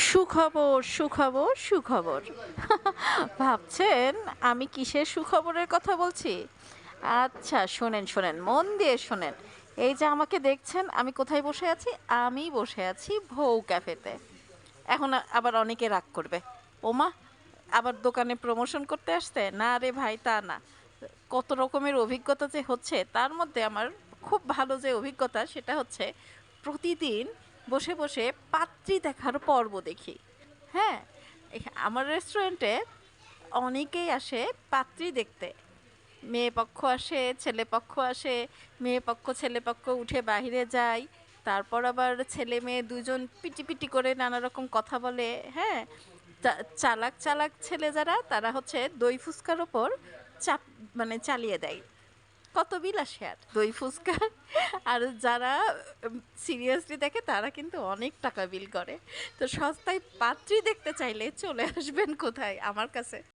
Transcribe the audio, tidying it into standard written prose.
সুখবর সুখবর সুখবর। ভাবছেন আমি কিসের সুখবরের কথা বলছি? আচ্ছা, শোনেন শোনেন, মন দিয়ে শোনেন। এই যে আমাকে দেখছেন, আমি কোথায় বসে আছি? আমি বসে আছি ভৌ ক্যাফেতে। এখন আবার অনেকে রাগ করবে, ওমা, আবার দোকানে প্রমোশন করতে আসতে? না রে ভাই, তা না। কত রকমের অভিজ্ঞতা যে হচ্ছে, তার মধ্যে আমার খুব ভালো যে অভিজ্ঞতা সেটা হচ্ছে প্রতিদিন বসে বসে পাত্রী দেখার পর্ব দেখি। হ্যাঁ, আমার রেস্টুরেন্টে অনেকেই আসে পাত্রী দেখতে। মেয়ে পক্ষ আসে, ছেলে পক্ষ আসে, মেয়ে পক্ষ ছেলে পক্ষ উঠে বাইরে যায়, তারপর আবার ছেলে মেয়ে দুজন পিটি পিটি করে নানা রকম কথা বলে। হ্যাঁ, চালাক চালাক ছেলে যারা, তারা হচ্ছে দই ফুচকার ওপর চাপ, মানে চালিয়ে দেয়। কত বিল আসে আর দই ফুচকা। আর যারা সিরিয়াসলি দেখে তারা কিন্তু অনেক টাকা বিল করে। তো সস্তায় পাত্রী দেখতে চাইলে চলে আসবেন কোথায়? আমার কাছে।